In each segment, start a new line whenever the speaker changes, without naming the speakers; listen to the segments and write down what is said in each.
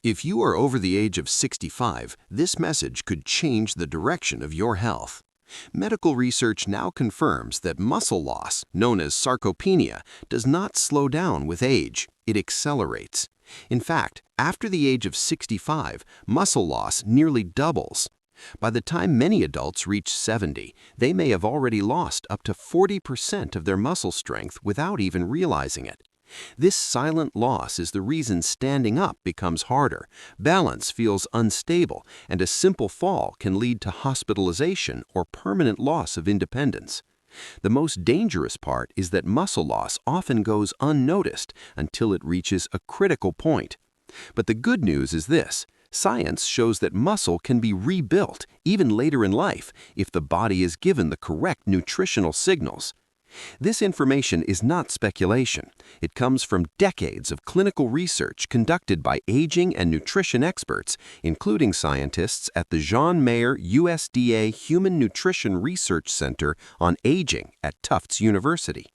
If you are over the age of 65, this message could change the direction of your health. Medical research now confirms that muscle loss, known as sarcopenia, does not slow down with age, it accelerates. In fact, after the age of 65, muscle loss nearly doubles. By the time many adults reach 70, they may have already lost up to 40% of their muscle strength without even realizing it. This silent loss is the reason standing up becomes harder, balance feels unstable, and a simple fall can lead to hospitalization or permanent loss of independence. The most dangerous part is that muscle loss often goes unnoticed until it reaches a critical point. But the good news is this: science shows that muscle can be rebuilt even later in life if the body is given the correct nutritional signals. This information is not speculation. It comes from decades of clinical research conducted by aging and nutrition experts, including scientists at the John Mayer USDA Human Nutrition Research Center on Aging at Tufts University.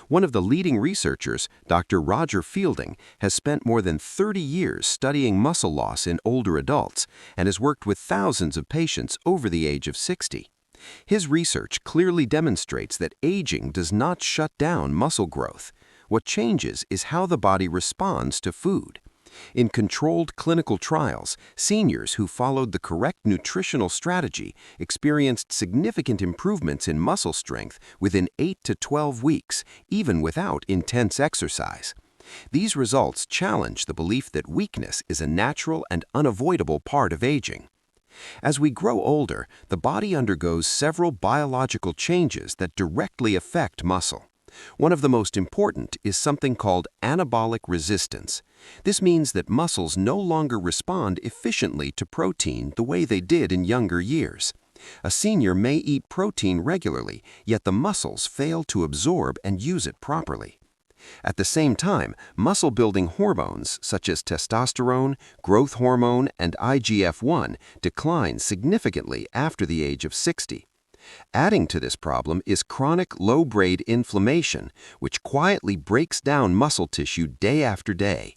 One of the leading researchers, Dr. Roger Fielding, has spent more than 30 years studying muscle loss in older adults and has worked with thousands of patients over the age of 60. His research clearly demonstrates that aging does not shut down muscle growth. What changes is how the body responds to food. In controlled clinical trials, seniors who followed the correct nutritional strategy experienced significant improvements in muscle strength within 8 to 12 weeks, even without intense exercise. These results challenge the belief that weakness is a natural and unavoidable part of aging. As we grow older, the body undergoes several biological changes that directly affect muscle. One of the most important is something called anabolic resistance. This means that muscles no longer respond efficiently to protein the way they did in younger years. A senior may eat protein regularly, yet the muscles fail to absorb and use it properly. At the same time, muscle-building hormones such as testosterone, growth hormone, and IGF-1 decline significantly after the age of 60. Adding to this problem is chronic low-grade inflammation, which quietly breaks down muscle tissue day after day.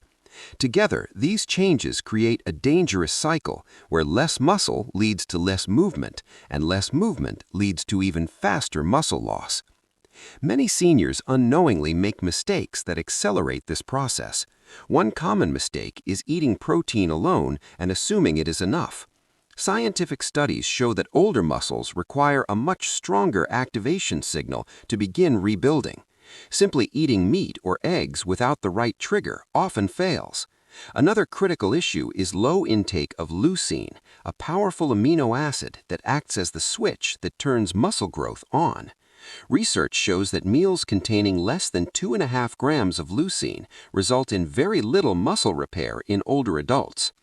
Together, these changes create a dangerous cycle where less muscle leads to less movement, and less movement leads to even faster muscle loss. Many seniors unknowingly make mistakes that accelerate this process. One common mistake is eating protein alone and assuming it is enough. Scientific studies show that older muscles require a much stronger activation signal to begin rebuilding. Simply eating meat or eggs without the right trigger often fails. Another critical issue is low intake of leucine, a powerful amino acid that acts as the switch that turns muscle growth on. Research shows that meals containing less than 2.5 grams of leucine result in very little muscle repair in older adults.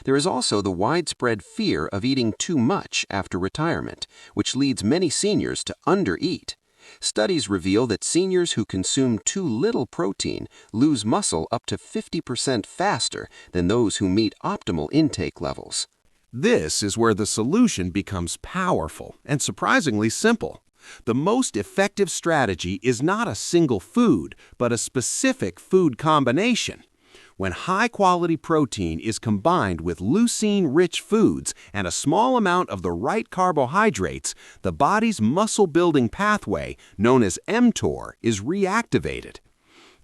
There is also the widespread fear of eating too much after retirement, which leads many seniors to undereat. Studies reveal that seniors who consume too little protein lose muscle up to 50% faster than those who meet optimal intake levels.
This is where the solution becomes powerful and surprisingly simple. The most effective strategy is not a single food, but a specific food combination. When high-quality protein is combined with leucine-rich foods and a small amount of the right carbohydrates, the body's muscle-building pathway, known as mTOR, is reactivated.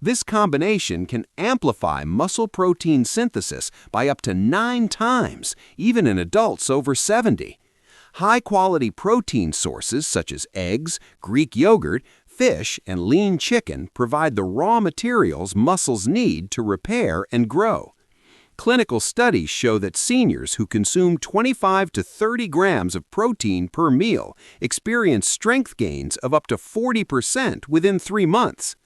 This combination can amplify muscle protein synthesis by up to 9 times, even in adults over 70. High-quality protein sources such as eggs, Greek yogurt, fish, and lean chicken provide the raw materials muscles need to repair and grow. Clinical studies show that seniors who consume 25 to 30 grams of protein per meal experience strength gains of up to 40% within 3 months.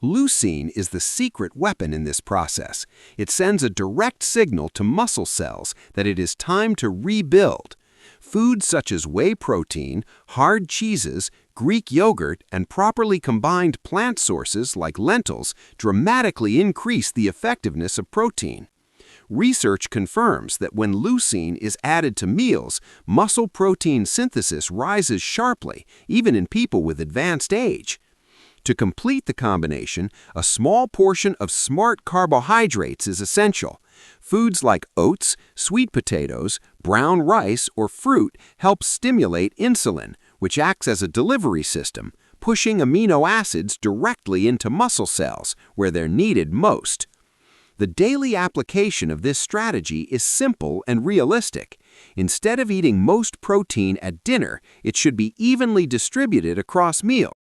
Leucine is the secret weapon in this process. It sends a direct signal to muscle cells that it is time to rebuild. Foods such as whey protein, hard cheeses, Greek yogurt, and properly combined plant sources like lentils dramatically increase the effectiveness of protein. Research confirms that when leucine is added to meals, muscle protein synthesis rises sharply, even in people with advanced age. To complete the combination, a small portion of smart carbohydrates is essential. Foods like oats, sweet potatoes, brown rice, or fruit help stimulate insulin, which acts as a delivery system, pushing amino acids directly into muscle cells where they're needed most. The daily application of this strategy is simple and realistic. Instead of eating most protein at dinner, it should be evenly distributed across meals.